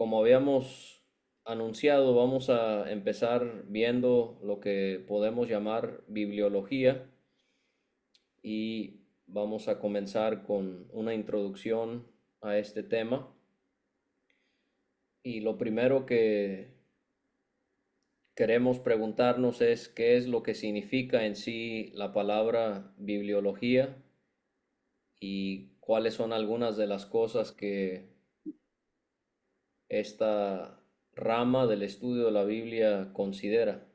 Como habíamos anunciado, vamos a empezar viendo lo que podemos llamar bibliología y vamos a comenzar con una introducción a este tema. Y lo primero que queremos preguntarnos es qué es lo que significa en sí la palabra bibliología y cuáles son algunas de las cosas que esta rama del estudio de la Biblia considera.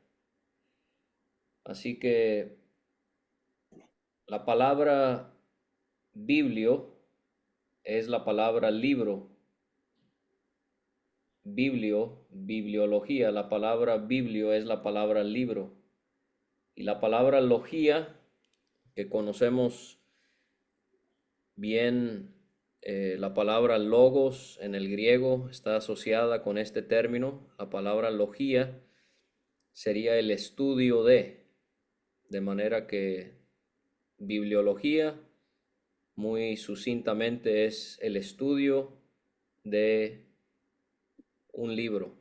Así que la palabra biblio es la palabra libro, bibliología, la palabra biblio es la palabra libro y la palabra logía que conocemos bien, la palabra logos en el griego está asociada con este término. La palabra logía sería el estudio de manera que bibliología muy sucintamente es el estudio de un libro.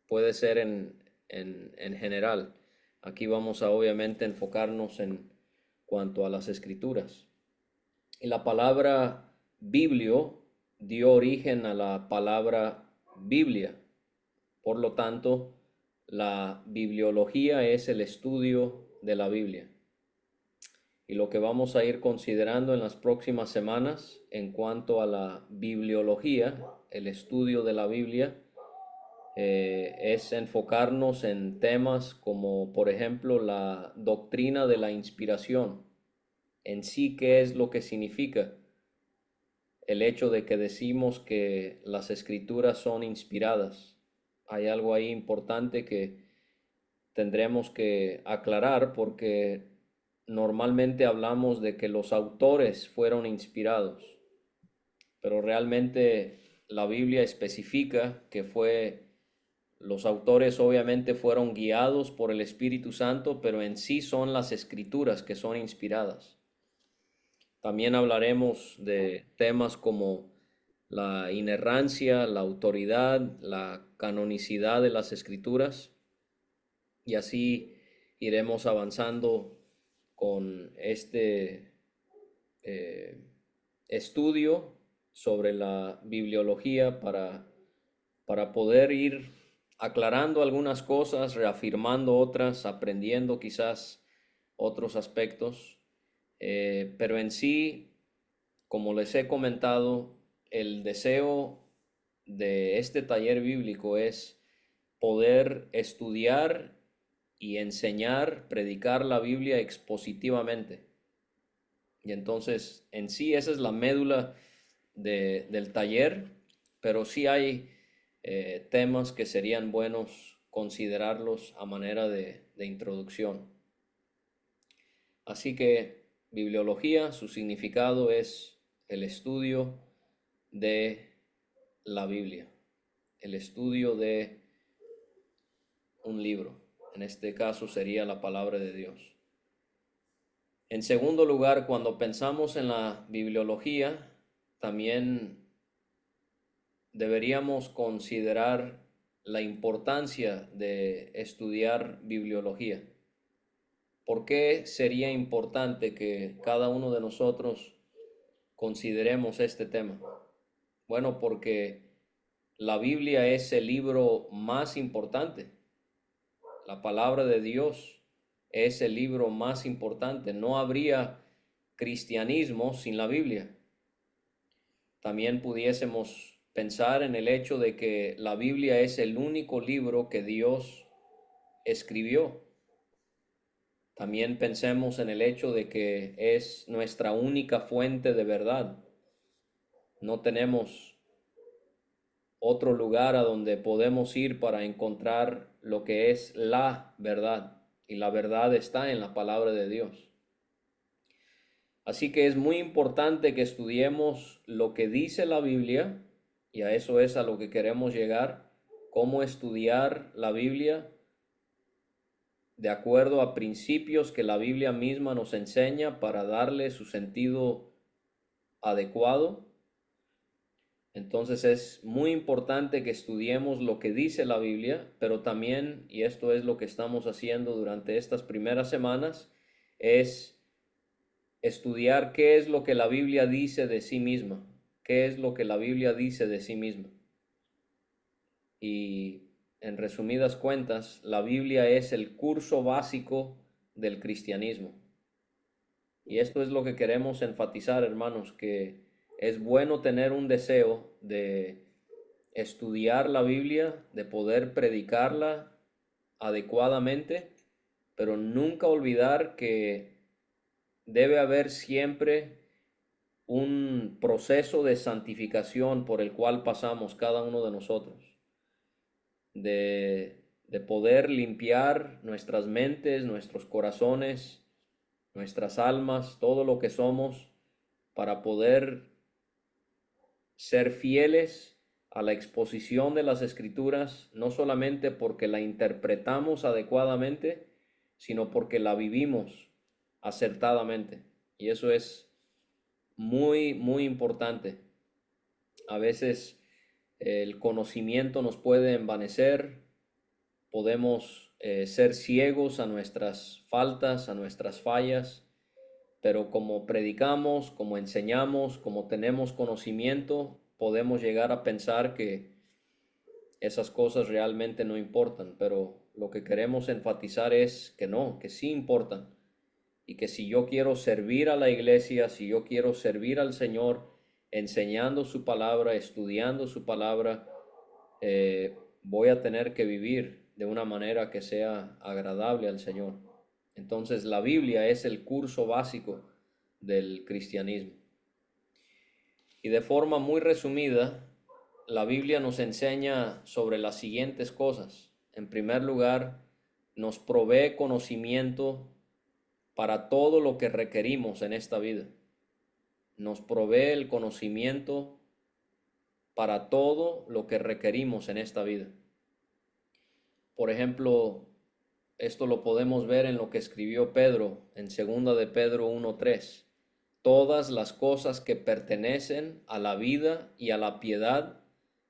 Puede ser en general. Aquí vamos a obviamente enfocarnos en cuanto a las escrituras. Y la palabra biblio dio origen a la palabra Biblia. Por lo tanto, la bibliología es el estudio de la Biblia. Y lo que vamos a ir considerando en las próximas semanas en cuanto a la bibliología, el estudio de la Biblia, es enfocarnos en temas como, por ejemplo, la doctrina de la inspiración. En sí, ¿qué es lo que significa el hecho de que decimos que las escrituras son inspiradas? Hay algo ahí importante que tendremos que aclarar porque normalmente hablamos de que los autores fueron inspirados, pero realmente la Biblia especifica que los autores obviamente fueron guiados por el Espíritu Santo, pero en sí son las escrituras que son inspiradas. También hablaremos de temas como la inerrancia, la autoridad, la canonicidad de las escrituras y así iremos avanzando con este eh, estudio sobre la bibliología para poder ir aclarando algunas cosas, reafirmando otras, aprendiendo quizás otros aspectos. Pero en sí, como les he comentado, el deseo de este taller bíblico es poder estudiar y enseñar, predicar la Biblia expositivamente. Y entonces, en sí, esa es la médula del taller, pero sí hay temas que serían buenos considerarlos a manera de introducción. Así que bibliología, su significado es el estudio de la Biblia, el estudio de un libro. En este caso sería la palabra de Dios. En segundo lugar, cuando pensamos en la bibliología, también deberíamos considerar la importancia de estudiar bibliología. ¿Por qué sería importante que cada uno de nosotros consideremos este tema? Bueno, porque la Biblia es el libro más importante. La palabra de Dios es el libro más importante. No habría cristianismo sin la Biblia. También pudiésemos pensar en el hecho de que la Biblia es el único libro que Dios escribió. También pensemos en el hecho de que es nuestra única fuente de verdad. No tenemos otro lugar a donde podemos ir para encontrar lo que es la verdad. Y la verdad está en la palabra de Dios. Así que es muy importante que estudiemos lo que dice la Biblia, y a eso es a lo que queremos llegar, cómo estudiar la Biblia de acuerdo a principios que la Biblia misma nos enseña para darle su sentido adecuado. Entonces es muy importante que estudiemos lo que dice la Biblia, pero también, y esto es lo que estamos haciendo durante estas primeras semanas, es estudiar qué es lo que la Biblia dice de sí misma, qué es lo que la Biblia dice de sí misma. Y en resumidas cuentas, la Biblia es el curso básico del cristianismo. Y esto es lo que queremos enfatizar, hermanos, que es bueno tener un deseo de estudiar la Biblia, de poder predicarla adecuadamente, pero nunca olvidar que debe haber siempre un proceso de santificación por el cual pasamos cada uno de nosotros, de poder limpiar nuestras mentes, nuestros corazones, nuestras almas, todo lo que somos, para poder ser fieles a la exposición de las Escrituras, no solamente porque la interpretamos adecuadamente, sino porque la vivimos acertadamente. Y eso es muy, muy importante. A veces el conocimiento nos puede envanecer, podemos ser ciegos a nuestras faltas, a nuestras fallas, pero como predicamos, como enseñamos, como tenemos conocimiento, podemos llegar a pensar que esas cosas realmente no importan, pero lo que queremos enfatizar es que no, que sí importan, y que si yo quiero servir a la iglesia, si yo quiero servir al Señor, enseñando su palabra, estudiando su palabra, voy a tener que vivir de una manera que sea agradable al Señor. Entonces la Biblia es el curso básico del cristianismo. Y de forma muy resumida, la Biblia nos enseña sobre las siguientes cosas. En primer lugar, nos provee conocimiento para todo lo que requerimos en esta vida. Nos provee el conocimiento para todo lo que requerimos en esta vida. Por ejemplo, esto lo podemos ver en lo que escribió Pedro en 2 de Pedro 1:3. Todas las cosas que pertenecen a la vida y a la piedad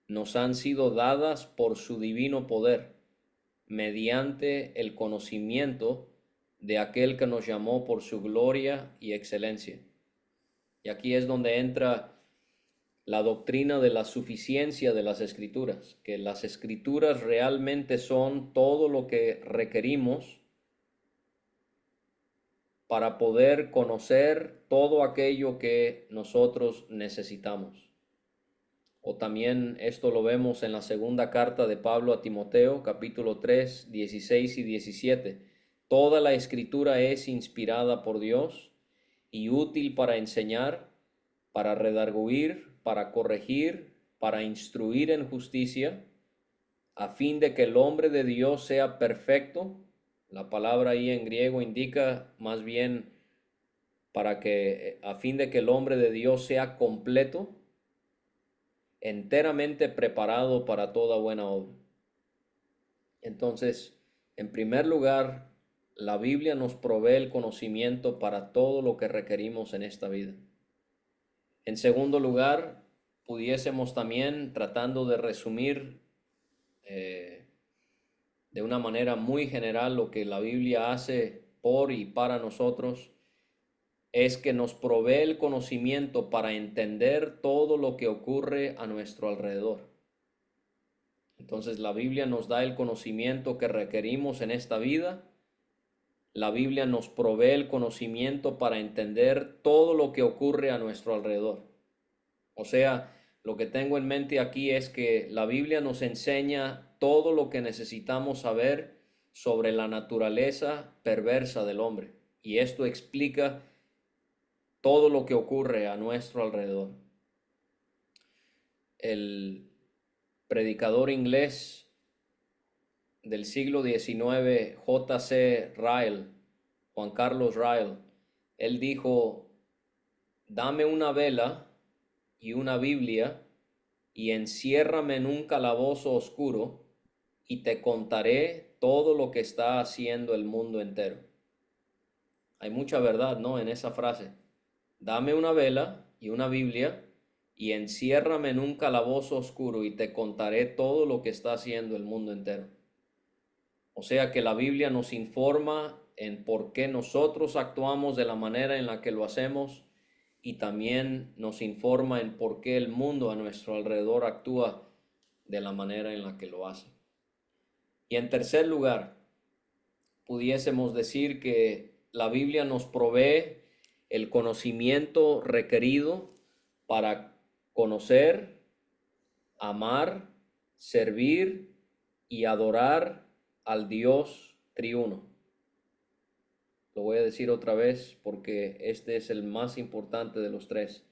nos han sido dadas por su divino poder, mediante el conocimiento de aquel que nos llamó por su gloria y excelencia. Y aquí es donde entra la doctrina de la suficiencia de las Escrituras, que las Escrituras realmente son todo lo que requerimos para poder conocer todo aquello que nosotros necesitamos. O también esto lo vemos en la segunda carta de Pablo a Timoteo, capítulo 3, 16 y 17. Toda la Escritura es inspirada por Dios y útil para enseñar, para redarguir, para corregir, para instruir en justicia, a fin de que el hombre de Dios sea perfecto. La palabra ahí en griego indica más bien para que, a fin de que el hombre de Dios sea completo, enteramente preparado para toda buena obra. Entonces, en primer lugar, la Biblia nos provee el conocimiento para todo lo que requerimos en esta vida. En segundo lugar, pudiésemos también, tratando de resumir de una manera muy general lo que la Biblia hace por y para nosotros, es que nos provee el conocimiento para entender todo lo que ocurre a nuestro alrededor. Entonces la Biblia nos da el conocimiento que requerimos en esta vida. La Biblia nos provee el conocimiento para entender todo lo que ocurre a nuestro alrededor. O sea, lo que tengo en mente aquí es que la Biblia nos enseña todo lo que necesitamos saber sobre la naturaleza perversa del hombre. Y esto explica todo lo que ocurre a nuestro alrededor. El predicador inglés del siglo XIX, J.C. Ryle, Juan Carlos Ryle, él dijo: dame una vela y una Biblia y enciérrame en un calabozo oscuro y te contaré todo lo que está haciendo el mundo entero. Hay mucha verdad, ¿no?, en esa frase. Dame una vela y una Biblia y enciérrame en un calabozo oscuro y te contaré todo lo que está haciendo el mundo entero. O sea que la Biblia nos informa en por qué nosotros actuamos de la manera en la que lo hacemos y también nos informa en por qué el mundo a nuestro alrededor actúa de la manera en la que lo hace. Y en tercer lugar, pudiésemos decir que la Biblia nos provee el conocimiento requerido para conocer, amar, servir y adorar al Dios triuno. Lo voy a decir otra vez porque este es el más importante de los tres.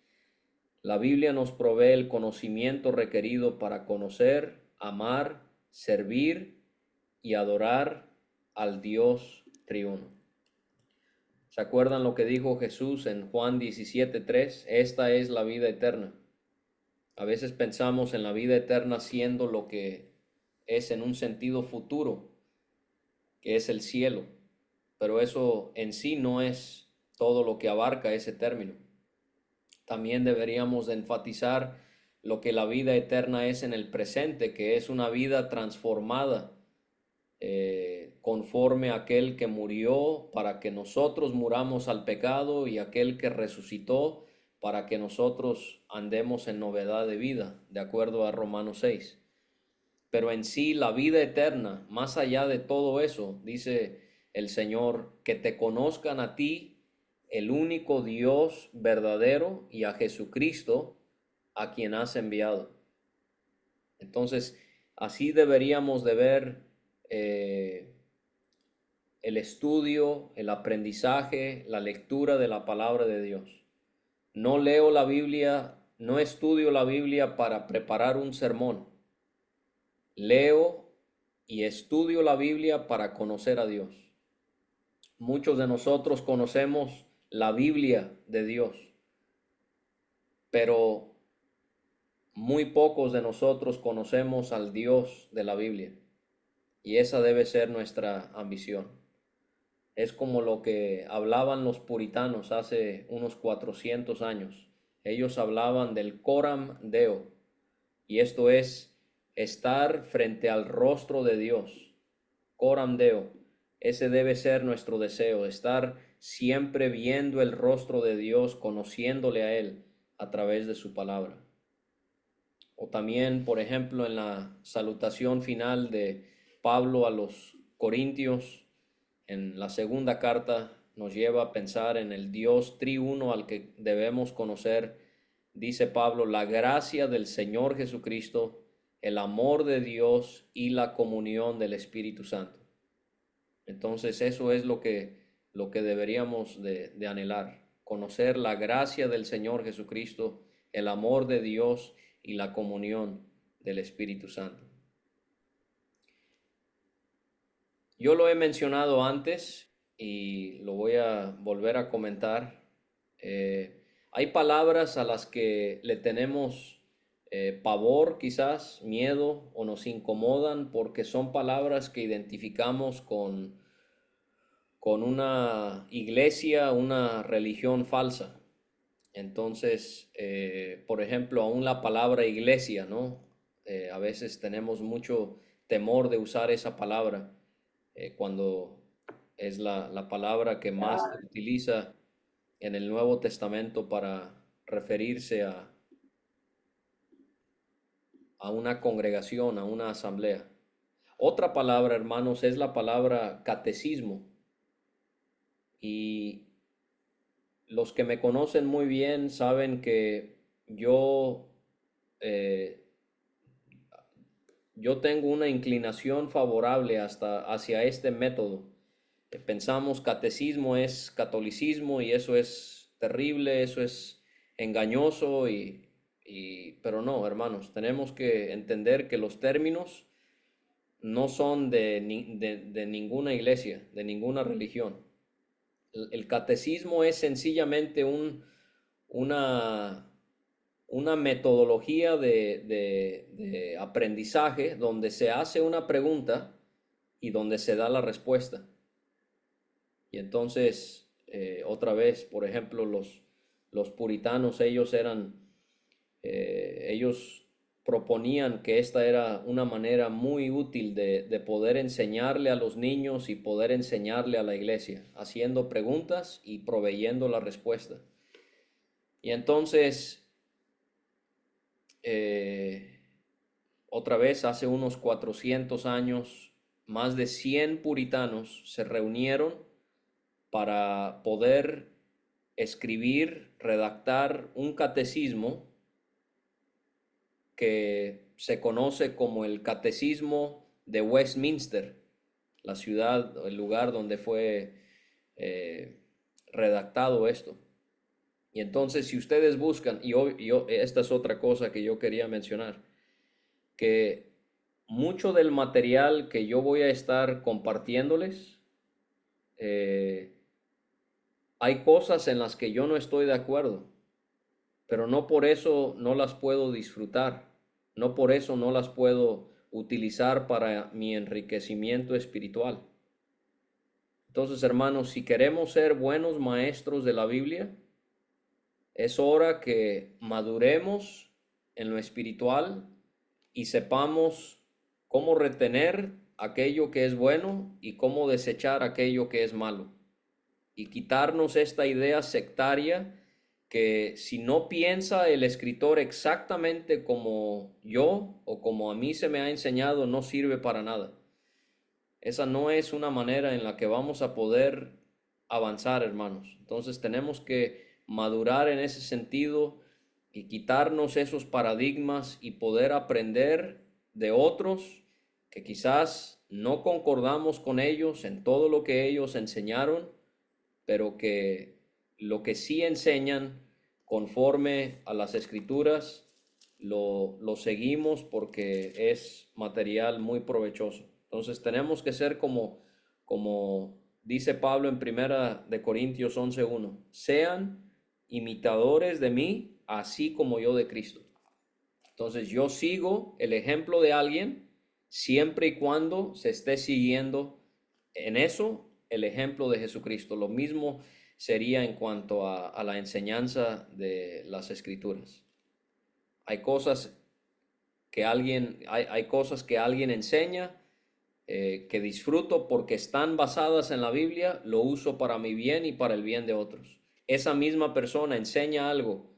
La Biblia nos provee el conocimiento requerido para conocer, amar, servir y adorar al Dios triuno. ¿Se acuerdan lo que dijo Jesús en Juan 17:3? Esta es la vida eterna. A veces pensamos en la vida eterna siendo lo que es en un sentido futuro, que es el cielo, pero eso en sí no es todo lo que abarca ese término. También deberíamos de enfatizar lo que la vida eterna es en el presente, que es una vida transformada conforme a aquel que murió para que nosotros muramos al pecado y aquel que resucitó para que nosotros andemos en novedad de vida, de acuerdo a Romanos 6. Pero en sí la vida eterna, más allá de todo eso, dice el Señor, que te conozcan a ti, el único Dios verdadero, y a Jesucristo, a quien has enviado. Entonces, así deberíamos de ver el estudio, el aprendizaje, la lectura de la palabra de Dios. No leo la Biblia, no estudio la Biblia para preparar un sermón. Leo y estudio la Biblia para conocer a Dios. Muchos de nosotros conocemos la Biblia de Dios, pero muy pocos de nosotros conocemos al Dios de la Biblia. Y esa debe ser nuestra ambición. Es como lo que hablaban los puritanos hace unos 400 años. Ellos hablaban del coram Deo, y esto es estar frente al rostro de Dios. Coram Deo. Ese debe ser nuestro deseo, estar siempre viendo el rostro de Dios, conociéndole a Él a través de su palabra. O también, por ejemplo, en la salutación final de Pablo a los Corintios, en la segunda carta, nos lleva a pensar en el Dios triuno al que debemos conocer. Dice Pablo, la gracia del Señor Jesucristo, el amor de Dios y la comunión del Espíritu Santo. Entonces eso es lo que deberíamos de anhelar, conocer la gracia del Señor Jesucristo, el amor de Dios y la comunión del Espíritu Santo. Yo lo he mencionado antes y lo voy a volver a comentar. Hay palabras a las que le tenemos pavor, quizás, miedo, o nos incomodan porque son palabras que identificamos con una iglesia, una religión falsa. Entonces, por ejemplo, aún la palabra iglesia, ¿no? A veces tenemos mucho temor de usar esa palabra cuando es la palabra que más se utiliza en el Nuevo Testamento para referirse a una congregación, a una asamblea. Otra palabra, hermanos, es la palabra catecismo. Y los que me conocen muy bien saben que eh, yo tengo una inclinación favorable hacia este método. Pensamos catecismo es catolicismo y eso es terrible, eso es engañoso pero no, hermanos, tenemos que entender que los términos no son de ninguna iglesia, de ninguna religión. El catecismo es sencillamente una metodología de aprendizaje donde se hace una pregunta y donde se da la respuesta. Y entonces, otra vez, por ejemplo, los puritanos, ellos eran Ellos proponían que esta era una manera muy útil de poder enseñarle a los niños y poder enseñarle a la iglesia, haciendo preguntas y proveyendo la respuesta. Y entonces, otra vez, hace unos 400 años, más de 100 puritanos se reunieron para poder escribir, redactar un catecismo que se conoce como el Catecismo de Westminster, la ciudad, el lugar donde fue redactado esto. Y entonces, si ustedes buscan, esta es otra cosa que yo quería mencionar, que mucho del material que yo voy a estar compartiéndoles, hay cosas en las que yo no estoy de acuerdo, pero no por eso no las puedo disfrutar, no por eso no las puedo utilizar para mi enriquecimiento espiritual. Entonces, hermanos, si queremos ser buenos maestros de la Biblia, es hora que maduremos en lo espiritual y sepamos cómo retener aquello que es bueno y cómo desechar aquello que es malo. Y quitarnos esta idea sectaria que si no piensa el escritor exactamente como yo o como a mí se me ha enseñado, no sirve para nada. Esa no es una manera en la que vamos a poder avanzar, hermanos. Entonces tenemos que madurar en ese sentido y quitarnos esos paradigmas y poder aprender de otros que quizás no concordamos con ellos en todo lo que ellos enseñaron, pero que lo que sí enseñan conforme a las escrituras lo seguimos porque es material muy provechoso. Entonces tenemos que ser como dice Pablo en 1 Corintios 11:1, sean imitadores de mí, así como yo de Cristo. Entonces yo sigo el ejemplo de alguien siempre y cuando se esté siguiendo en eso el ejemplo de Jesucristo. Lo mismo sería en cuanto a la enseñanza de las Escrituras. Hay cosas que alguien enseña que disfruto porque están basadas en la Biblia, lo uso para mi bien y para el bien de otros. Esa misma persona enseña algo,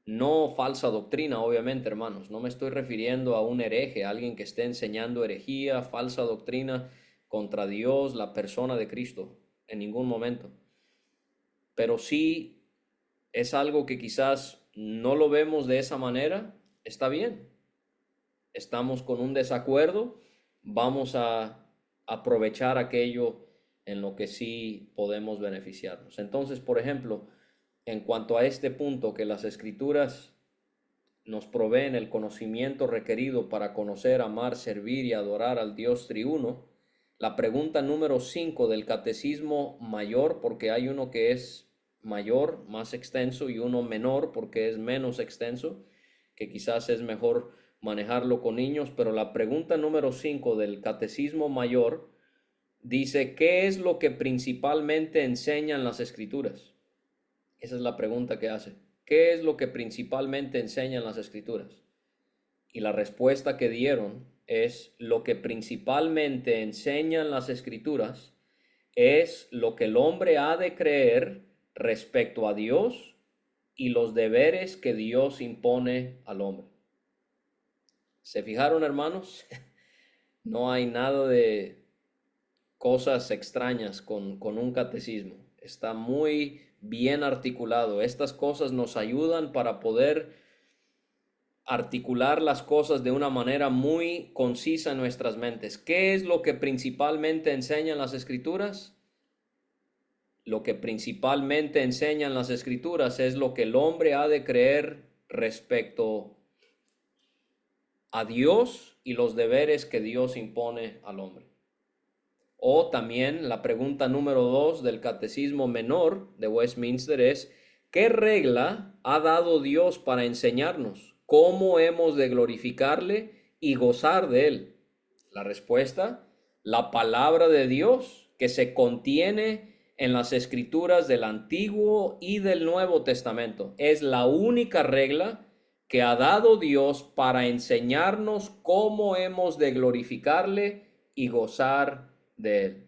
no falsa doctrina, obviamente, hermanos. No me estoy refiriendo a un hereje, a alguien que esté enseñando herejía, falsa doctrina contra Dios, la persona de Cristo, en ningún momento. Pero sí es algo que quizás no lo vemos de esa manera, está bien. Estamos con un desacuerdo, vamos a aprovechar aquello en lo que sí podemos beneficiarnos. Entonces, por ejemplo, en cuanto a este punto que las Escrituras nos proveen el conocimiento requerido para conocer, amar, servir y adorar al Dios triuno, la pregunta número 5 del Catecismo Mayor, porque hay uno que es mayor, más extenso, y uno menor porque es menos extenso, que quizás es mejor manejarlo con niños, pero la pregunta número 5 del Catecismo Mayor dice, ¿qué es lo que principalmente enseñan las Escrituras? Esa es la pregunta que hace. ¿Qué es lo que principalmente enseñan las Escrituras? Y la respuesta que dieron es, lo que principalmente enseñan las Escrituras es lo que el hombre ha de creer respecto a Dios y los deberes que Dios impone al hombre. ¿Se fijaron, hermanos? No hay nada de cosas extrañas con un catecismo. Está muy bien articulado. Estas cosas nos ayudan para poder articular las cosas de una manera muy concisa en nuestras mentes. ¿Qué es lo que principalmente enseñan las Escrituras? Lo que principalmente enseñan las Escrituras es lo que el hombre ha de creer respecto a Dios y los deberes que Dios impone al hombre. O también la pregunta número 2 del Catecismo Menor de Westminster es, ¿qué regla ha dado Dios para enseñarnos cómo hemos de glorificarle y gozar de él? La respuesta, la palabra de Dios que se contiene en las Escrituras del Antiguo y del Nuevo Testamento. Es la única regla que ha dado Dios para enseñarnos cómo hemos de glorificarle y gozar de él.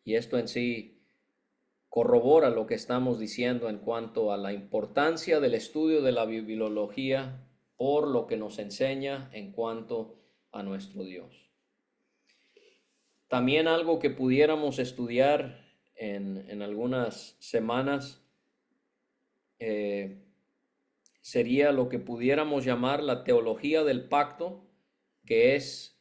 Y esto en sí corrobora lo que estamos diciendo en cuanto a la importancia del estudio de la bibliología por lo que nos enseña en cuanto a nuestro Dios. También algo que pudiéramos estudiar en algunas semanas sería lo que pudiéramos llamar la teología del pacto, que es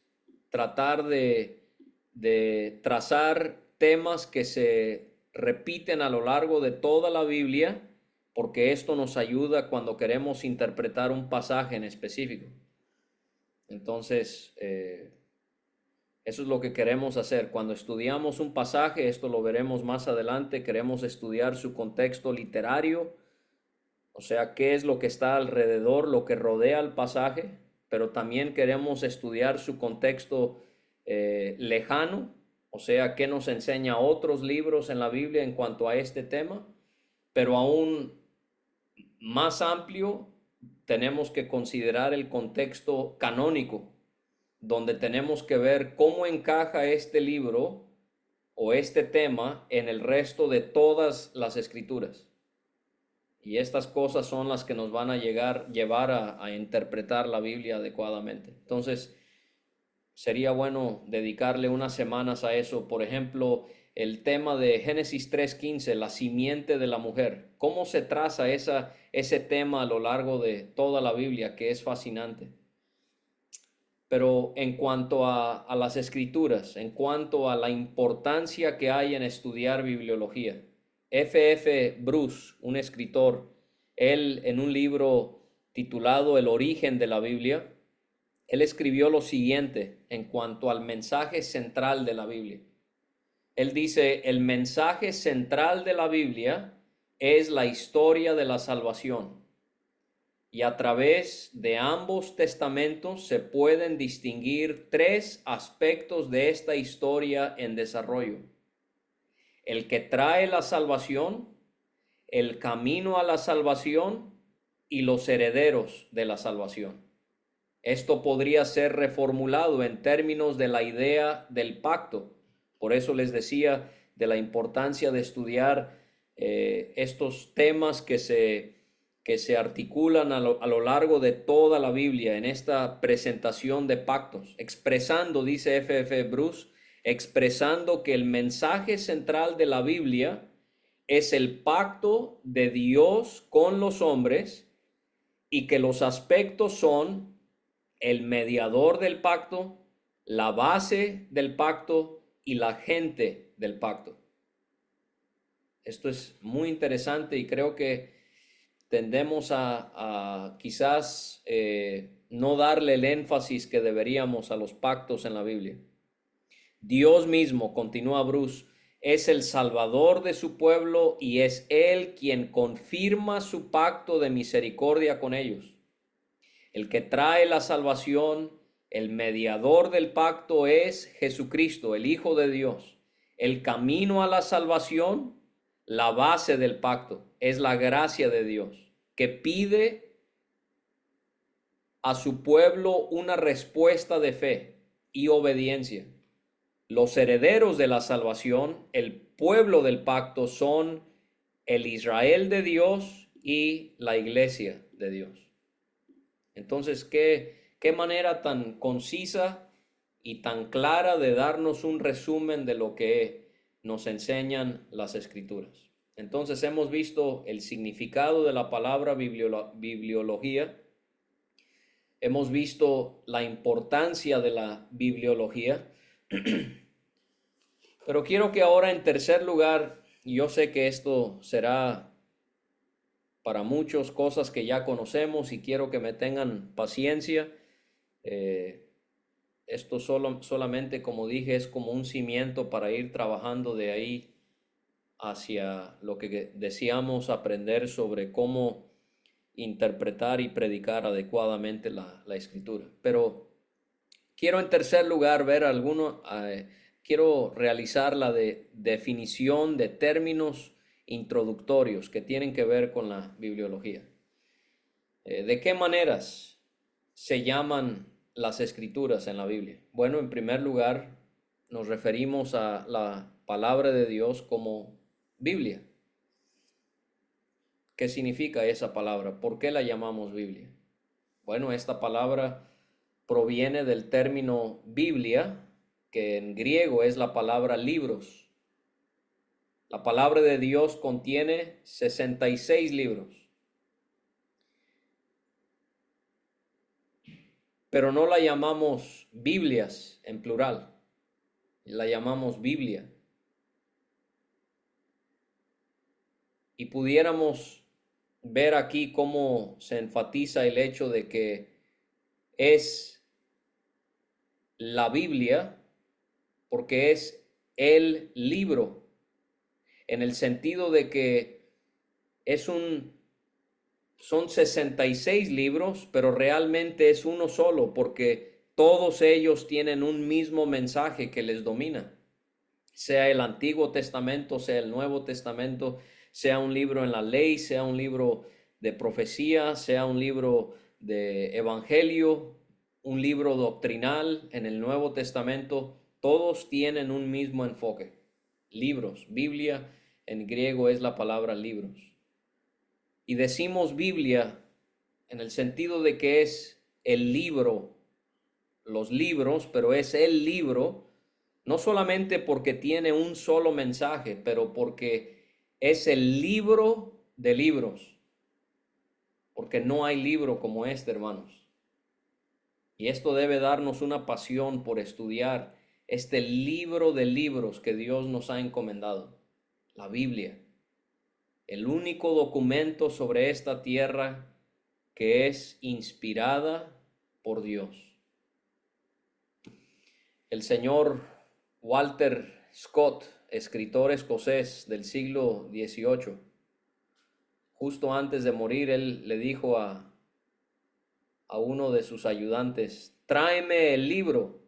tratar de trazar temas que se repiten a lo largo de toda la Biblia, porque esto nos ayuda cuando queremos interpretar un pasaje en específico. Entonces, eso es lo que queremos hacer. Cuando estudiamos un pasaje, esto lo veremos más adelante, queremos estudiar su contexto literario, o sea, qué es lo que está alrededor, lo que rodea al pasaje, pero también queremos estudiar su contexto lejano, o sea, qué nos enseña otros libros en la Biblia en cuanto a este tema, pero aún más amplio, tenemos que considerar el contexto canónico, donde tenemos que ver cómo encaja este libro o este tema en el resto de todas las escrituras. Y estas cosas son las que nos van a llevar a interpretar la Biblia adecuadamente. Entonces, sería bueno dedicarle unas semanas a eso. Por ejemplo, el tema de Génesis 3:15, la simiente de la mujer. ¿Cómo se traza ese tema a lo largo de toda la Biblia, que es fascinante? Pero en cuanto a las escrituras, en cuanto a la importancia que hay en estudiar bibliología, F. Bruce, un escritor, él en un libro titulado El origen de la Biblia, él escribió lo siguiente en cuanto al mensaje central de la Biblia. Él dice, el mensaje central de la Biblia es la historia de la salvación. Y a través de ambos testamentos se pueden distinguir tres aspectos de esta historia en desarrollo: el que trae la salvación, el camino a la salvación y los herederos de la salvación. Esto podría ser reformulado en términos de la idea del pacto. Por eso les decía de la importancia de estudiar estos temas que se articulan a lo largo de toda la Biblia en esta presentación de pactos, expresando, dice F. Bruce, expresando que el mensaje central de la Biblia es el pacto de Dios con los hombres y que los aspectos son el mediador del pacto, la base del pacto y la gente del pacto. Esto es muy interesante y creo que tendemos a quizás no darle el énfasis que deberíamos a los pactos en la Biblia. Dios mismo, continúa Bruce, es el salvador de su pueblo y es Él quien confirma su pacto de misericordia con ellos. El que trae la salvación, el mediador del pacto es Jesucristo, el Hijo de Dios. El camino a la salvación, la base del pacto, es la gracia de Dios, que pide a su pueblo una respuesta de fe y obediencia. Los herederos de la salvación, el pueblo del pacto, son el Israel de Dios y la iglesia de Dios. Entonces, qué manera tan concisa y tan clara de darnos un resumen de lo que nos enseñan las escrituras. Entonces, hemos visto el significado de la palabra bibliología. Hemos visto la importancia de la bibliología. Pero quiero que ahora, en tercer lugar, y yo sé que esto será para muchos cosas que ya conocemos y quiero que me tengan paciencia. Esto solamente, como dije, es como un cimiento para ir trabajando de ahí hacia lo que deseamos aprender sobre cómo interpretar y predicar adecuadamente la escritura. Pero quiero en tercer lugar ver quiero realizar la definición de términos introductorios que tienen que ver con la bibliología. ¿De qué maneras se llaman las escrituras en la Biblia? Bueno, en primer lugar, nos referimos a la palabra de Dios como Biblia. ¿Qué significa esa palabra? ¿Por qué la llamamos Biblia? Bueno, esta palabra proviene del término Biblia, que en griego es la palabra libros. La palabra de Dios contiene 66 libros, pero no la llamamos Biblias en plural, la llamamos Biblia. Y pudiéramos ver aquí cómo se enfatiza el hecho de que es la Biblia porque es el libro, en el sentido de que son 66 libros, pero realmente es uno solo, porque todos ellos tienen un mismo mensaje que les domina. Sea el Antiguo Testamento, sea el Nuevo Testamento, sea un libro en la ley, sea un libro de profecía, sea un libro de evangelio, un libro doctrinal en el Nuevo Testamento, todos tienen un mismo enfoque. Libros, Biblia en griego es la palabra libros. Y decimos Biblia en el sentido de que es el libro, los libros, pero es el libro, no solamente porque tiene un solo mensaje, pero porque es el libro de libros, porque no hay libro como este, hermanos. Y esto debe darnos una pasión por estudiar este libro de libros que Dios nos ha encomendado, la Biblia, el único documento sobre esta tierra que es inspirada por Dios. El señor Walter Scott, escritor escocés del siglo XVIII, justo antes de morir, él le dijo a uno de sus ayudantes: tráeme el libro.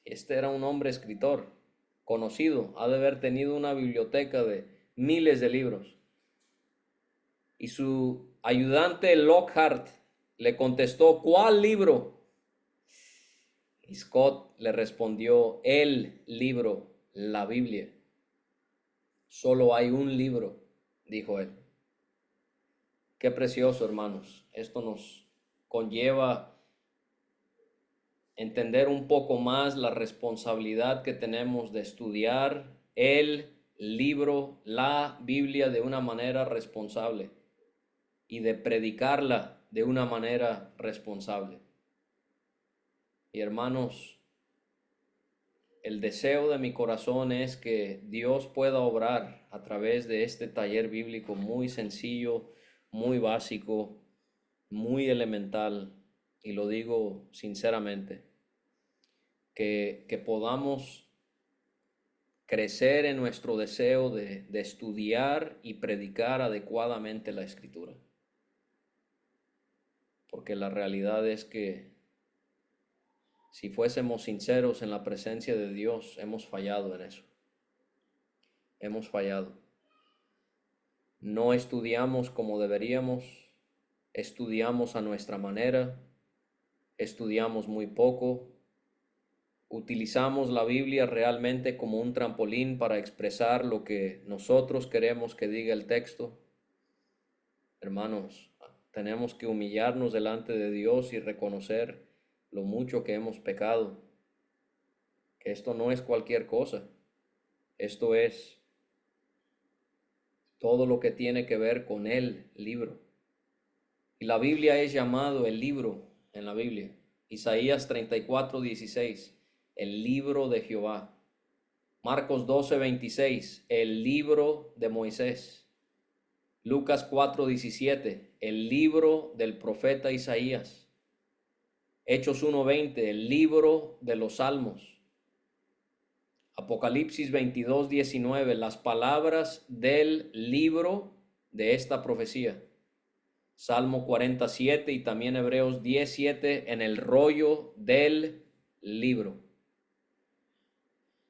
Este era un hombre escritor conocido, ha de haber tenido una biblioteca de miles de libros. Y su ayudante Lockhart le contestó: ¿cuál libro? Y Scott le respondió: el libro, la Biblia. Solo hay un libro, dijo él. Qué precioso, hermanos. Esto nos conlleva entender un poco más la responsabilidad que tenemos de estudiar el libro, la Biblia, de una manera responsable y de predicarla de una manera responsable. Y hermanos, el deseo de mi corazón es que Dios pueda obrar a través de este taller bíblico muy sencillo, muy básico, muy elemental, y lo digo sinceramente, que podamos crecer en nuestro deseo de estudiar y predicar adecuadamente la Escritura. Porque la realidad es que si fuésemos sinceros en la presencia de Dios, hemos fallado en eso. Hemos fallado. No estudiamos como deberíamos, estudiamos a nuestra manera, estudiamos muy poco, utilizamos la Biblia realmente como un trampolín para expresar lo que nosotros queremos que diga el texto. Hermanos, tenemos que humillarnos delante de Dios y reconocer lo mucho que hemos pecado, que esto no es cualquier cosa, esto es todo lo que tiene que ver con el libro. Y la Biblia es llamado el libro en la Biblia. Isaías 34:16, el libro de Jehová. Marcos 12:26, el libro de Moisés. Lucas 4:17, el libro del profeta Isaías. Hechos 1:20, el libro de los Salmos. Apocalipsis 22:19, las palabras del libro de esta profecía. Salmo 47 y también Hebreos 17, en el rollo del libro.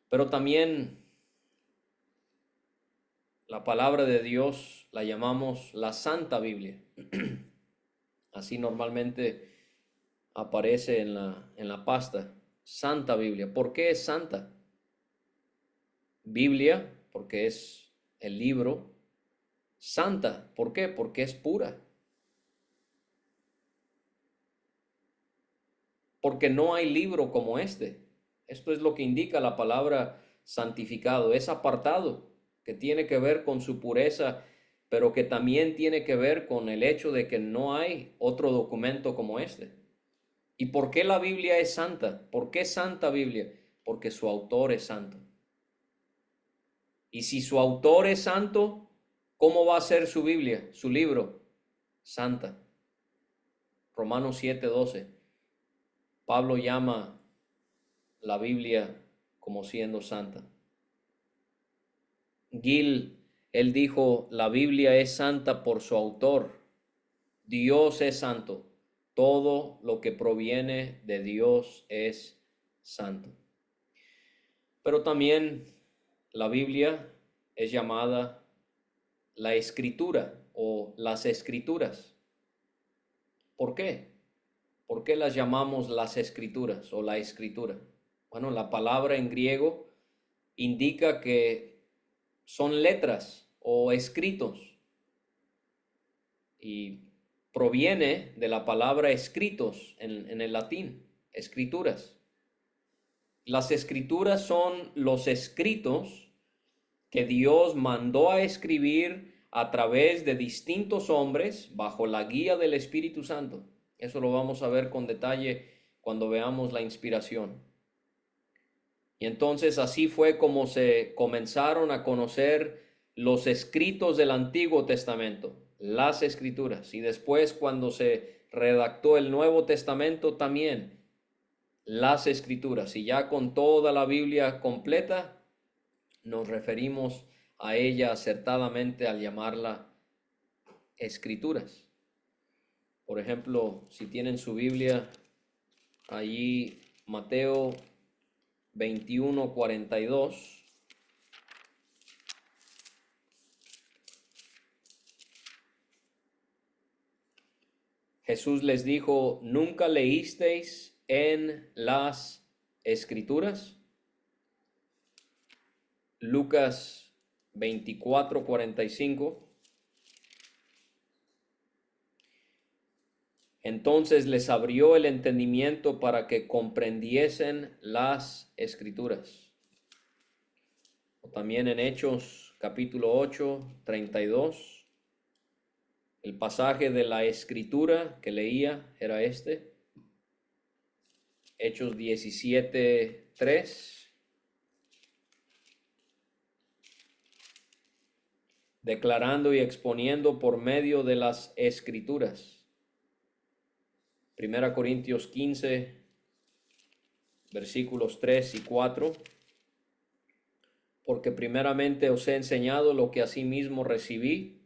Pero también la palabra de Dios la llamamos la Santa Biblia. Así normalmente aparece en la pasta. Santa Biblia. ¿Por qué es santa? Biblia, porque es el libro. Santa, ¿por qué? Porque es pura. Porque no hay libro como este. Esto es lo que indica la palabra santificado. Es apartado, que tiene que ver con su pureza, pero que también tiene que ver con el hecho de que no hay otro documento como este. ¿Y por qué la Biblia es santa? ¿Por qué santa Biblia? Porque su autor es santo. Y si su autor es santo, ¿cómo va a ser su Biblia, su libro? Santa. Romanos 7:12. Pablo llama la Biblia como siendo santa. Gill, él dijo, la Biblia es santa por su autor. Dios es santo. Todo lo que proviene de Dios es santo. Pero también la Biblia es llamada la Escritura o las Escrituras. ¿Por qué? ¿Por qué las llamamos las Escrituras o la Escritura? Bueno, la palabra en griego indica que son letras o escritos y proviene de la palabra escritos en el latín, escrituras. Las escrituras son los escritos que Dios mandó a escribir a través de distintos hombres bajo la guía del Espíritu Santo. Eso lo vamos a ver con detalle cuando veamos la inspiración. Y entonces así fue como se comenzaron a conocer los escritos del Antiguo Testamento, las escrituras. Y después cuando se redactó el Nuevo Testamento también, las escrituras. Y ya con toda la Biblia completa, nos referimos a ella acertadamente al llamarla escrituras. Por ejemplo, si tienen su Biblia, allí Mateo 21:42. Jesús les dijo, ¿nunca leísteis en las escrituras? Lucas 24:45. Entonces les abrió el entendimiento para que comprendiesen las escrituras. O también en Hechos capítulo 8:32. El pasaje de la escritura que leía era este. Hechos 17:3. Declarando y exponiendo por medio de las escrituras. 1 Corintios 15, versículos 3 y 4. Porque primeramente os he enseñado lo que asimismo recibí,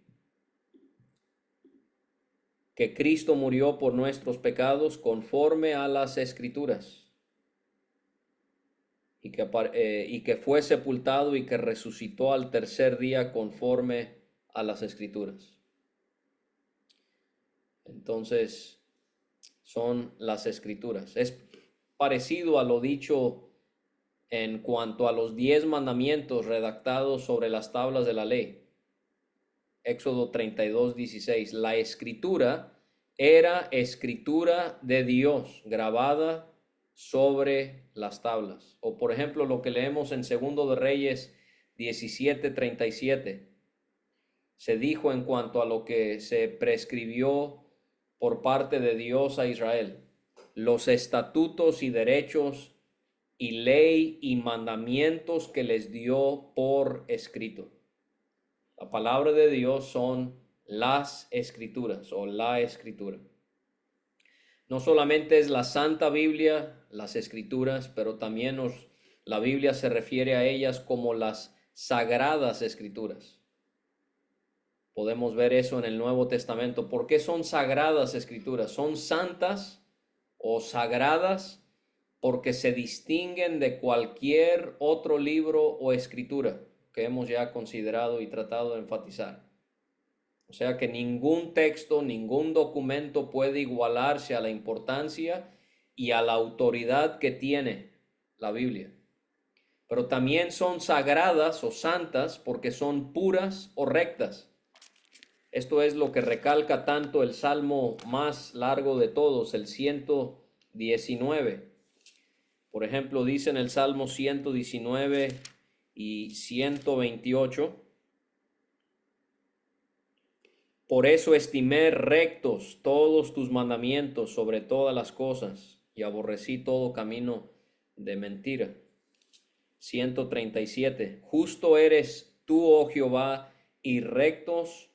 que Cristo murió por nuestros pecados conforme a las escrituras, y que fue sepultado y que resucitó al tercer día conforme a las escrituras. Entonces, son las escrituras. Es parecido a lo dicho en cuanto a los 10 mandamientos redactados sobre las tablas de la ley. Éxodo 32:16. La escritura era escritura de Dios grabada sobre las tablas. O por ejemplo lo que leemos en Segundo de Reyes 17:37. Se dijo en cuanto a lo que se prescribió por parte de Dios a Israel, los estatutos y derechos y ley y mandamientos que les dio por escrito. La palabra de Dios son las escrituras o la escritura. No solamente es la Santa Biblia, las escrituras, pero también la Biblia se refiere a ellas como las sagradas escrituras. Podemos ver eso en el Nuevo Testamento. ¿Por qué son sagradas escrituras? Son santas o sagradas porque se distinguen de cualquier otro libro o escritura que hemos ya considerado y tratado de enfatizar. O sea que ningún texto, ningún documento puede igualarse a la importancia y a la autoridad que tiene la Biblia. Pero también son sagradas o santas porque son puras o rectas. Esto es lo que recalca tanto el salmo más largo de todos, el 119. Por ejemplo, dice en el Salmo 119 y 128, por eso estimé rectos todos tus mandamientos sobre todas las cosas y aborrecí todo camino de mentira. 137, justo eres tú, oh Jehová, y rectos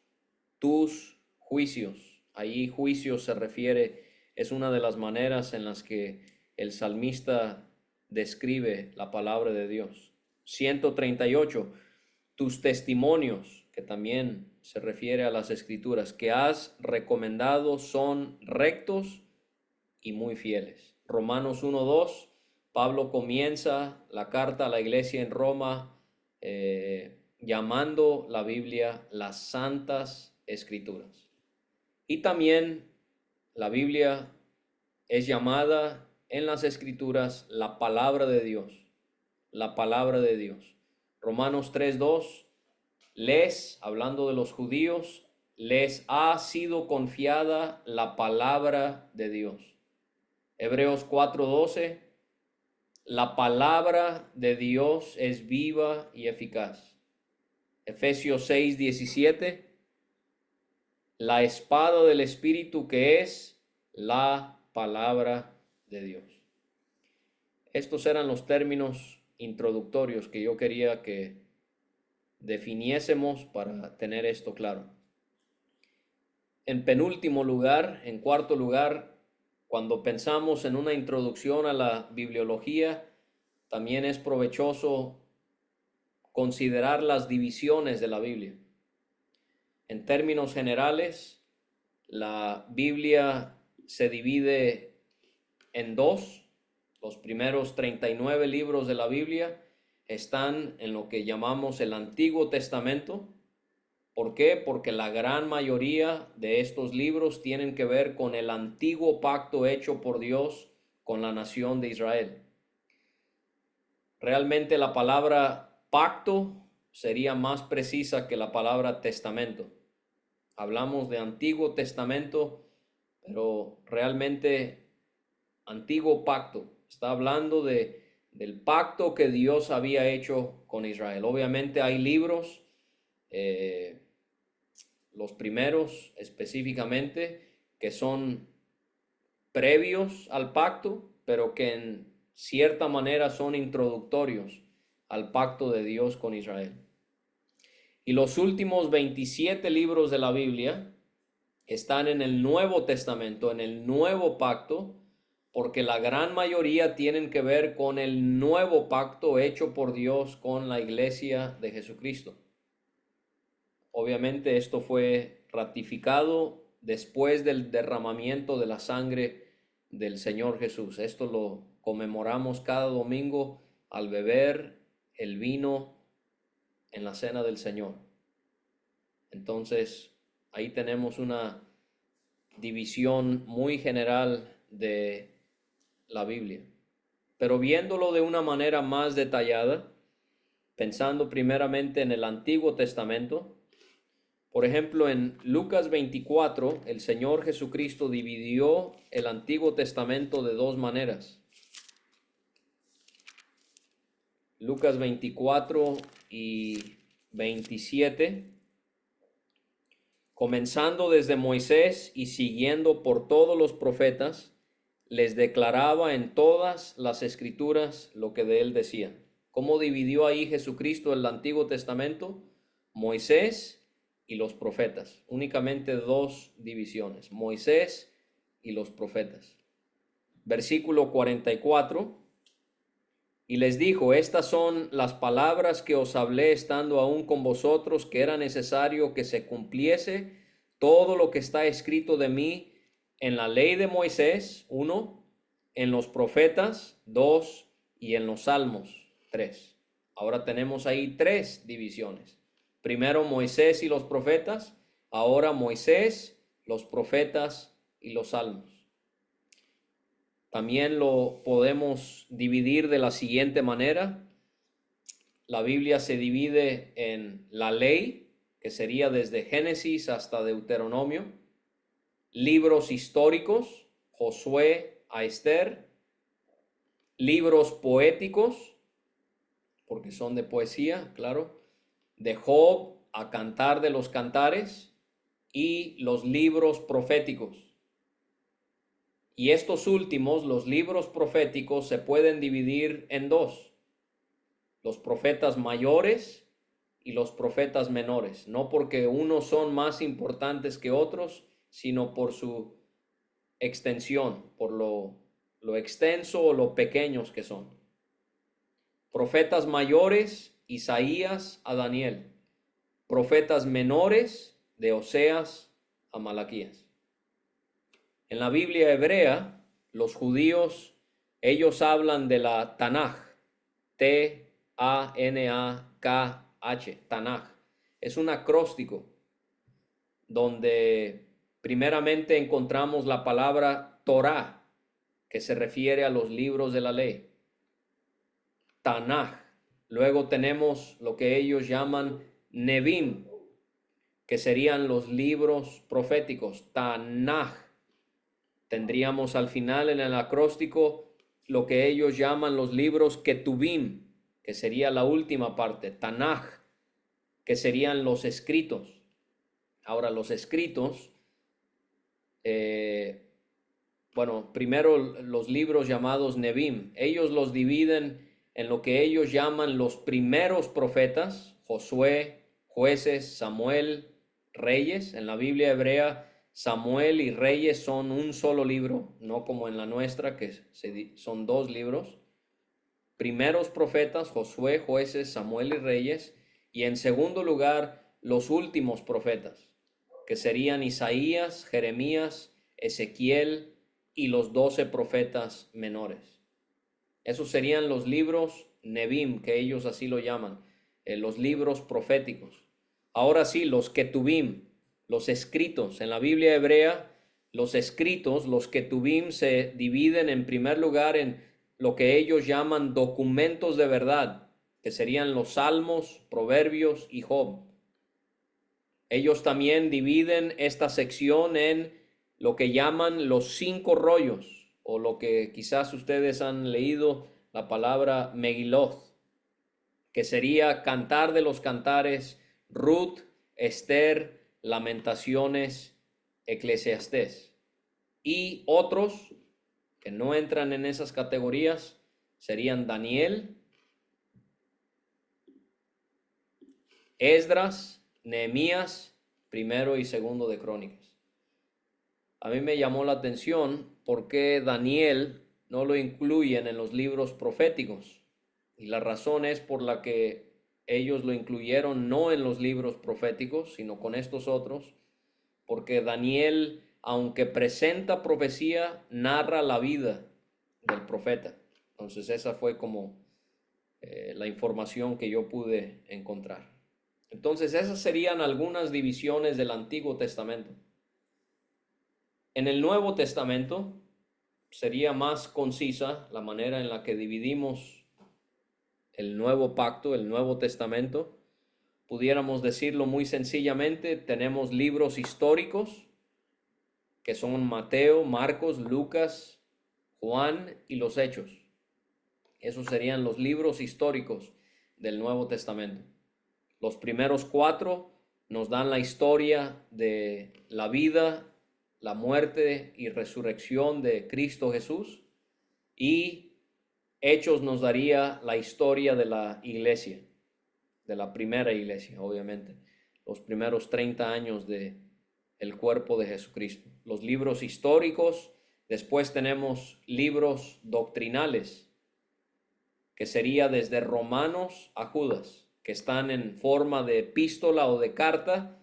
tus juicios. Ahí juicio se refiere, es una de las maneras en las que el salmista describe la palabra de Dios. 138, tus testimonios, que también se refiere a las escrituras, que has recomendado son rectos y muy fieles. Romanos 1:2, Pablo comienza la carta a la iglesia en Roma llamando la Biblia las santas escrituras. Y también la Biblia es llamada en las escrituras la palabra de Dios, la palabra de Dios. Romanos 3:2, les, hablando de los judíos, les ha sido confiada la palabra de Dios. Hebreos 4:12, la palabra de Dios es viva y eficaz. Efesios 6:17, la espada del Espíritu que es la palabra de Dios. Estos eran los términos introductorios que yo quería que definiésemos para tener esto claro. En penúltimo lugar, en cuarto lugar, cuando pensamos en una introducción a la bibliología, también es provechoso considerar las divisiones de la Biblia. En términos generales, la Biblia se divide en dos. Los primeros 39 libros de la Biblia están en lo que llamamos el Antiguo Testamento. ¿Por qué? Porque la gran mayoría de estos libros tienen que ver con el antiguo pacto hecho por Dios con la nación de Israel. Realmente la palabra pacto sería más precisa que la palabra testamento. Hablamos de Antiguo Testamento, pero realmente antiguo pacto. Está hablando del pacto que Dios había hecho con Israel. Obviamente hay libros, los primeros específicamente, que son previos al pacto, pero que en cierta manera son introductorios al pacto de Dios con Israel. Y los últimos 27 libros de la Biblia están en el Nuevo Testamento, en el Nuevo Pacto, porque la gran mayoría tienen que ver con el nuevo pacto hecho por Dios con la iglesia de Jesucristo. Obviamente esto fue ratificado después del derramamiento de la sangre del Señor Jesús. Esto lo conmemoramos cada domingo al beber el vino en la cena del Señor. Entonces, ahí tenemos una división muy general de la Biblia. Pero viéndolo de una manera más detallada, pensando primeramente en el Antiguo Testamento, por ejemplo, en Lucas 24, el Señor Jesucristo dividió el Antiguo Testamento de dos maneras. Lucas 24 y 27, comenzando desde Moisés y siguiendo por todos los profetas, les declaraba en todas las escrituras lo que de él decían. ¿Cómo dividió ahí Jesucristo el Antiguo Testamento? Moisés y los profetas. Únicamente dos divisiones, Moisés y los profetas. Versículo 44. Y les dijo, estas son las palabras que os hablé estando aún con vosotros, que era necesario que se cumpliese todo lo que está escrito de mí en la ley de Moisés, 1, en los profetas, 2, y en los salmos, 3. Ahora tenemos ahí tres divisiones. Primero Moisés y los profetas, ahora Moisés, los profetas y los salmos. También lo podemos dividir de la siguiente manera. La Biblia se divide en la ley, que sería desde Génesis hasta Deuteronomio, libros históricos, Josué a Esther, libros poéticos, porque son de poesía, claro, de Job a Cantar de los Cantares, y los libros proféticos. Y estos últimos, los libros proféticos, se pueden dividir en dos: los profetas mayores y los profetas menores, no porque unos son más importantes que otros, sino por su extensión, por lo extenso o lo pequeños que son. Profetas mayores, Isaías a Daniel. Profetas menores, de Oseas a Malaquías. En la Biblia hebrea, los judíos, ellos hablan de la Tanaj, T-A-N-A-K-H, Tanaj. Es un acróstico donde primeramente encontramos la palabra Torah, que se refiere a los libros de la ley. Tanaj. Luego tenemos lo que ellos llaman Nevim, que serían los libros proféticos, Tanaj. Tendríamos al final en el acróstico lo que ellos llaman los libros Ketuvim, que sería la última parte, Tanaj, que serían los escritos. Ahora, los escritos, primero los libros llamados Nevim, ellos los dividen en lo que ellos llaman los primeros profetas, Josué, Jueces, Samuel, Reyes. En la Biblia hebrea, Samuel y Reyes son un solo libro, no como en la nuestra, que son dos libros. Primeros profetas, Josué, Jueces, Samuel y Reyes. Y en segundo lugar, los últimos profetas, que serían Isaías, Jeremías, Ezequiel y los 12 profetas menores. Esos serían los libros Nevim, que ellos así lo llaman, los libros proféticos. Ahora sí, los Ketuvim, los escritos. En la Biblia hebrea, los escritos, los Ketuvim, se dividen en primer lugar en lo que ellos llaman documentos de verdad, que serían los Salmos, Proverbios y Job. Ellos también dividen esta sección en lo que llaman los 5 rollos, o lo que quizás ustedes han leído la palabra Megiloth, que sería Cantar de los Cantares, Ruth, Esther, Lamentaciones, Eclesiastés. Y otros que no entran en esas categorías serían Daniel, Esdras, Nehemías, primero y segundo de Crónicas. A mí me llamó la atención por qué Daniel no lo incluyen en los libros proféticos. Y la razón es por la que ellos lo incluyeron no en los libros proféticos, sino con estos otros, porque Daniel, aunque presenta profecía, narra la vida del profeta. Entonces esa fue como la información que yo pude encontrar. Entonces esas serían algunas divisiones del Antiguo Testamento. En el Nuevo Testamento sería más concisa la manera en la que dividimos el Nuevo Pacto, el Nuevo Testamento. Pudiéramos decirlo muy sencillamente: tenemos libros históricos, que son Mateo, Marcos, Lucas, Juan y los Hechos. Esos serían los libros históricos del Nuevo Testamento. Los primeros 4 nos dan la historia de la vida, la muerte y resurrección de Cristo Jesús, y Hechos nos daría la historia de la iglesia, de la primera iglesia, obviamente, los primeros 30 años de el cuerpo de Jesucristo. Los libros históricos. Después tenemos libros doctrinales, que sería desde Romanos a Judas, que están en forma de epístola o de carta,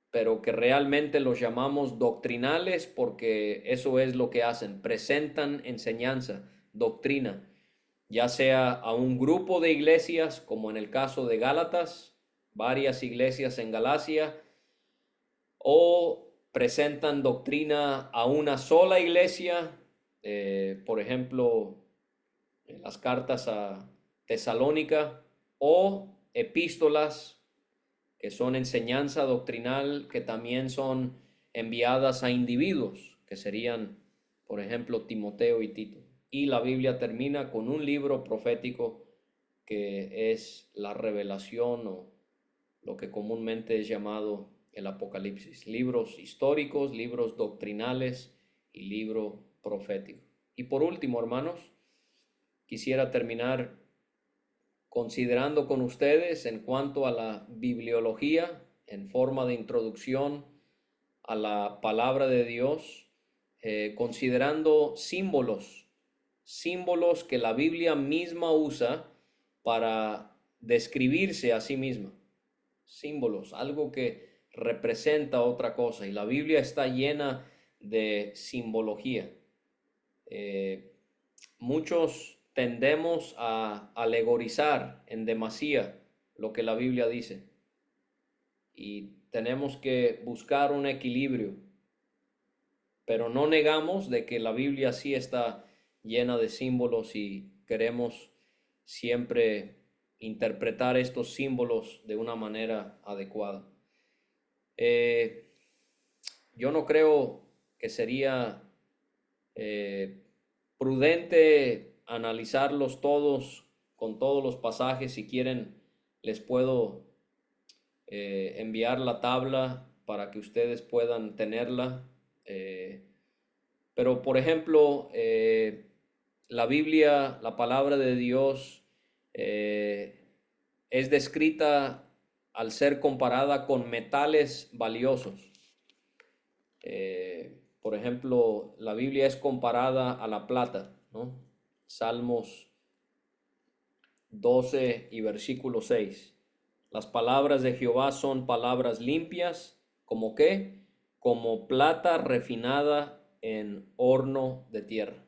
pero que realmente los llamamos doctrinales porque eso es lo que hacen: presentan enseñanza, doctrina, ya sea a un grupo de iglesias, como en el caso de Gálatas, varias iglesias en Galacia, o presentan doctrina a una sola iglesia, por ejemplo, las cartas a Tesalónica, o epístolas que son enseñanza doctrinal que también son enviadas a individuos, que serían, por ejemplo, Timoteo y Tito. Y la Biblia termina con un libro profético que es la revelación o lo que comúnmente es llamado el Apocalipsis. Libros históricos, libros doctrinales y libro profético. Y por último, hermanos, quisiera terminar considerando con ustedes en cuanto a la bibliología en forma de introducción a la palabra de Dios, considerando símbolos que la Biblia misma usa para describirse a sí misma. Símbolos, algo que representa otra cosa. Y la Biblia está llena de simbología. Muchos tendemos a alegorizar en demasía lo que la Biblia dice. Y tenemos que buscar un equilibrio. Pero no negamos de que la Biblia sí está llena de símbolos y queremos siempre interpretar estos símbolos de una manera adecuada. Yo no creo que sería prudente analizarlos todos con todos los pasajes. Si quieren, les puedo enviar la tabla para que ustedes puedan tenerla. Pero, por ejemplo, la Biblia, la palabra de Dios, es descrita al ser comparada con metales valiosos. Por ejemplo, la Biblia es comparada a la plata, ¿no? Salmos 12 y versículo 6. Las palabras de Jehová son palabras limpias, ¿como qué? Como plata refinada en horno de tierra.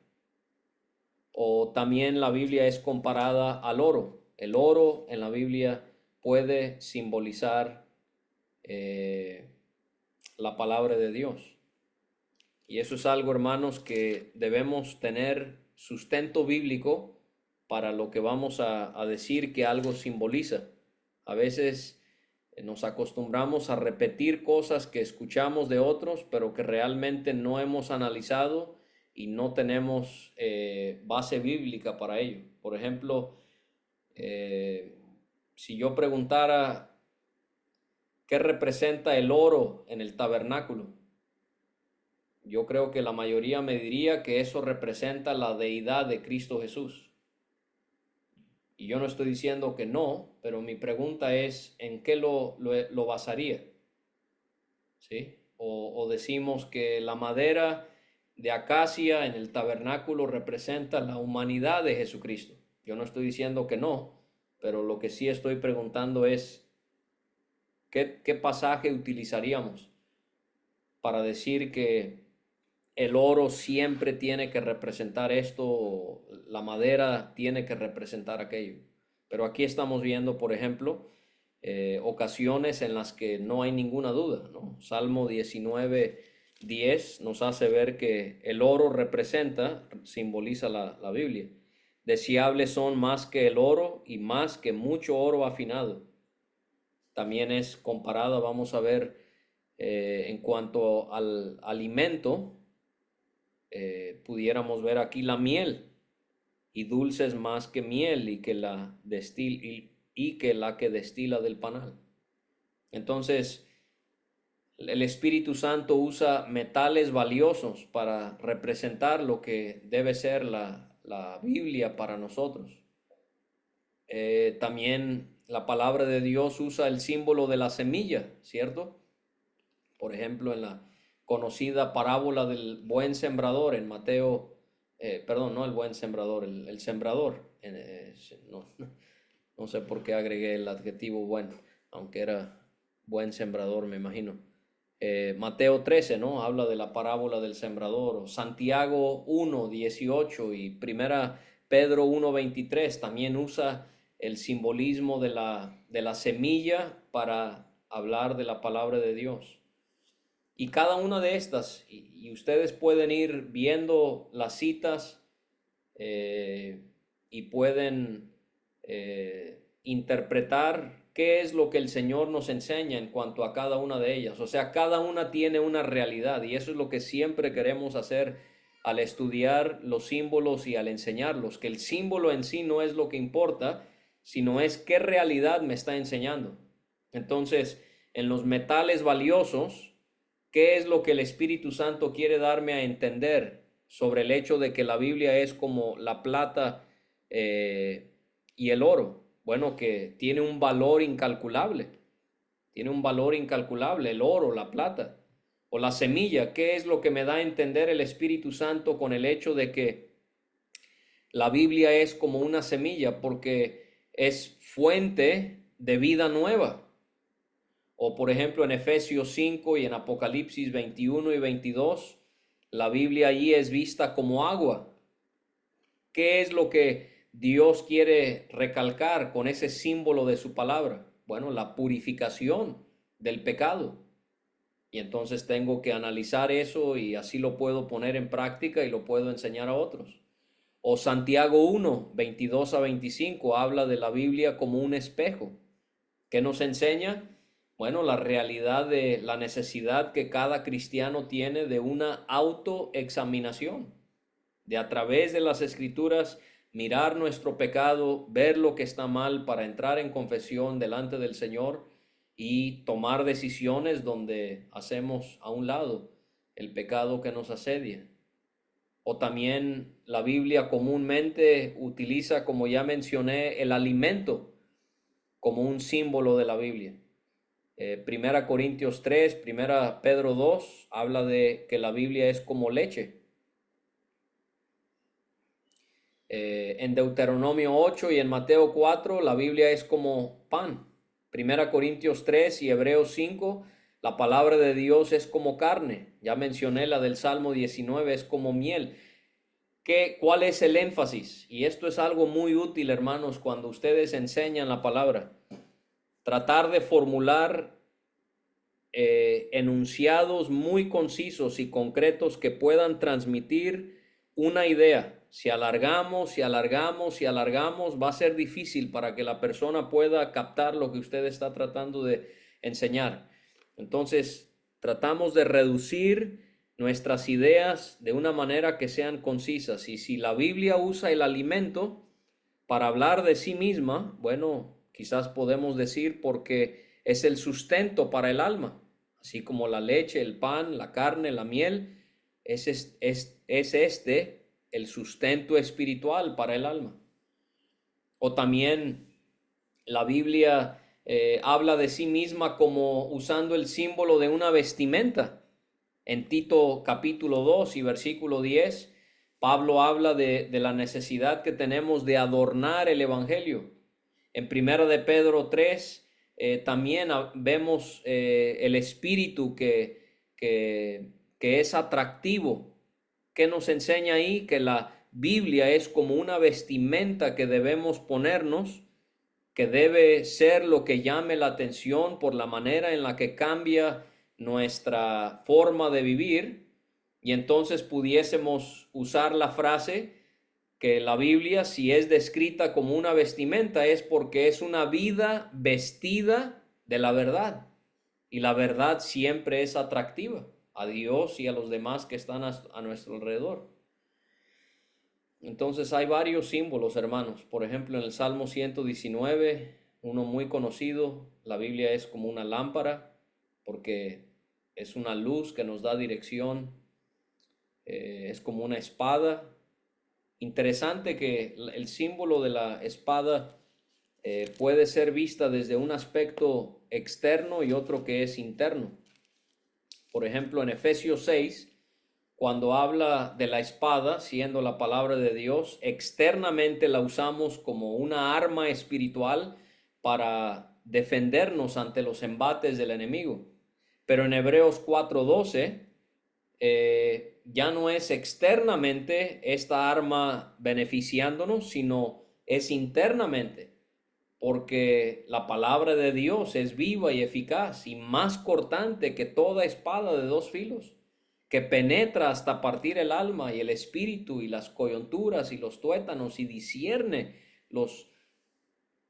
O también la Biblia es comparada al oro. El oro en la Biblia puede simbolizar la palabra de Dios. Y eso es algo, hermanos, que debemos tener sustento bíblico para lo que vamos a decir que algo simboliza. A veces nos acostumbramos a repetir cosas que escuchamos de otros, pero que realmente no hemos analizado y no tenemos base bíblica para ello. Por ejemplo, si yo preguntara qué representa el oro en el tabernáculo, yo creo que la mayoría me diría que eso representa la deidad de Cristo Jesús. Y yo no estoy diciendo que no, pero mi pregunta es, ¿en qué lo basaría? ¿Sí? O decimos que la madera de acacia en el tabernáculo representa la humanidad de Jesucristo. Yo no estoy diciendo que no, pero lo que sí estoy preguntando es, ¿qué pasaje utilizaríamos para decir que el oro siempre tiene que representar esto, la madera tiene que representar aquello? Pero aquí estamos viendo, por ejemplo, ocasiones en las que no hay ninguna duda, ¿no? Salmo 19:10 nos hace ver que el oro simboliza la Biblia. Deseables son más que el oro y más que mucho oro afinado. También es comparada, vamos a ver, en cuanto al alimento, pudiéramos ver aquí la miel, y dulces más que miel y que la que destila del panal. Entonces, el Espíritu Santo usa metales valiosos para representar lo que debe ser la Biblia para nosotros. También la palabra de Dios usa el símbolo de la semilla, ¿cierto? Por ejemplo, en la conocida parábola del buen sembrador en Mateo, perdón, no el buen sembrador, el sembrador. No sé por qué agregué el adjetivo bueno, aunque era buen sembrador, me imagino. Mateo 13, ¿no? Habla de la parábola del sembrador. O Santiago 1:18 y Primera Pedro 1:23 también usa el simbolismo de la semilla para hablar de la palabra de Dios. Y cada una de estas, y ustedes pueden ir viendo las citas y pueden interpretar qué es lo que el Señor nos enseña en cuanto a cada una de ellas. O sea, cada una tiene una realidad y eso es lo que siempre queremos hacer al estudiar los símbolos y al enseñarlos, que el símbolo en sí no es lo que importa, sino es qué realidad me está enseñando. Entonces, en los metales valiosos, ¿qué es lo que el Espíritu Santo quiere darme a entender sobre el hecho de que la Biblia es como la plata y el oro? Bueno, que tiene un valor incalculable. Tiene un valor incalculable el oro, la plata o la semilla. ¿Qué es lo que me da a entender el Espíritu Santo con el hecho de que la Biblia es como una semilla? Porque es fuente de vida nueva. O por ejemplo en Efesios 5 y en Apocalipsis 21 y 22, la Biblia allí es vista como agua. ¿Qué es lo que Dios quiere recalcar con ese símbolo de su palabra? Bueno, la purificación del pecado. Y entonces tengo que analizar eso y así lo puedo poner en práctica y lo puedo enseñar a otros. O Santiago 1, 22 a 25 habla de la Biblia como un espejo. ¿Qué nos enseña? Bueno, la realidad de la necesidad que cada cristiano tiene de una autoexaminación, de a través de las escrituras mirar nuestro pecado, ver lo que está mal para entrar en confesión delante del Señor y tomar decisiones donde hacemos a un lado el pecado que nos asedia. O también la Biblia comúnmente utiliza, como ya mencioné, el alimento como un símbolo de la Biblia. Primera Corintios 3, Primera Pedro 2, habla de que la Biblia es como leche. En Deuteronomio 8 y en Mateo 4, la Biblia es como pan. Primera Corintios 3 y Hebreos 5, la palabra de Dios es como carne. Ya mencioné la del Salmo 19, es como miel. ¿Cuál es el énfasis? Y esto es algo muy útil, hermanos, cuando ustedes enseñan la palabra. Tratar de formular enunciados muy concisos y concretos que puedan transmitir una idea. Si alargamos, si alargamos, si alargamos, va a ser difícil para que la persona pueda captar lo que usted está tratando de enseñar. Entonces, tratamos de reducir nuestras ideas de una manera que sean concisas. Y si la Biblia usa el alimento para hablar de sí misma, bueno, quizás podemos decir porque es el sustento para el alma, así como la leche, el pan, la carne, la miel, es este el sustento espiritual para el alma. O también la Biblia habla de sí misma como usando el símbolo de una vestimenta. En Tito capítulo 2 y versículo 10, Pablo habla de la necesidad que tenemos de adornar el evangelio. En Primera de Pedro 3 también vemos el espíritu que es atractivo. ¿Qué nos enseña ahí? Que la Biblia es como una vestimenta que debemos ponernos, que debe ser lo que llame la atención por la manera en la que cambia nuestra forma de vivir. Y entonces pudiésemos usar la frase que la Biblia, si es descrita como una vestimenta, es porque es una vida vestida de la verdad. Y la verdad siempre es atractiva a Dios y a los demás que están a nuestro alrededor. Entonces hay varios símbolos, hermanos. Por ejemplo, en el Salmo 119, uno muy conocido, la Biblia es como una lámpara porque es una luz que nos da dirección. Es como una espada. Interesante que el símbolo de la espada puede ser vista desde un aspecto externo y otro que es interno. Por ejemplo, en Efesios 6, cuando habla de la espada, siendo la palabra de Dios, externamente la usamos como una arma espiritual para defendernos ante los embates del enemigo. Pero en Hebreos 4:12, ya no es externamente esta arma beneficiándonos, sino es internamente. porque la palabra de Dios es viva y eficaz y más cortante que toda espada de dos filos, que penetra hasta partir el alma y el espíritu y las coyunturas y los tuétanos y discierne los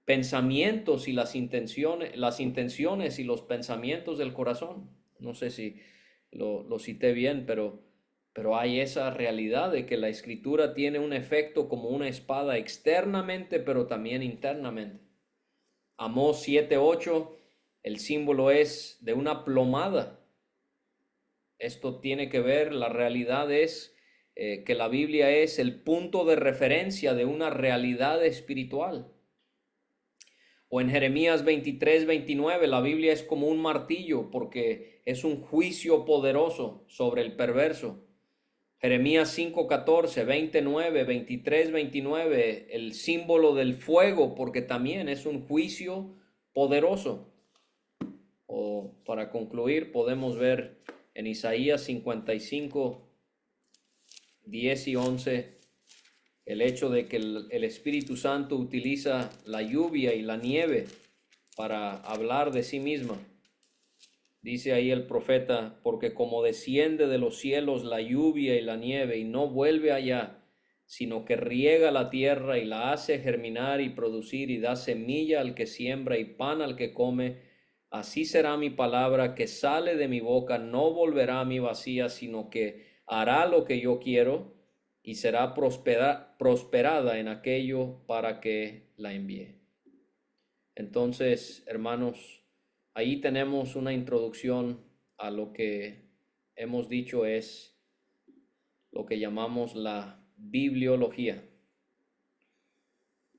pensamientos y las intenciones y los pensamientos del corazón. No sé si lo cité bien, pero hay esa realidad de que la escritura tiene un efecto como una espada externamente, pero también internamente. Amós 7:8, el símbolo es de una plomada. Esto tiene que ver, la realidad es que la Biblia es el punto de referencia de una realidad espiritual. O en Jeremías 23:29, la Biblia es como un martillo porque es un juicio poderoso sobre el perverso. Jeremías 5:14, 29, 23, 29, el símbolo del fuego porque también es un juicio poderoso. O para concluir, podemos ver en Isaías 55, 10 y 11, el hecho de que el Espíritu Santo utiliza la lluvia y la nieve para hablar de sí misma. Dice ahí el profeta, porque como desciende de los cielos la lluvia y la nieve y no vuelve allá, sino que riega la tierra y la hace germinar y producir y da semilla al que siembra y pan al que come, así será mi palabra que sale de mi boca, no volverá a mí vacía, sino que hará lo que yo quiero y será prosperada en aquello para que la envíe. Entonces, hermanos, ahí tenemos una introducción a lo que hemos dicho es lo que llamamos la bibliología.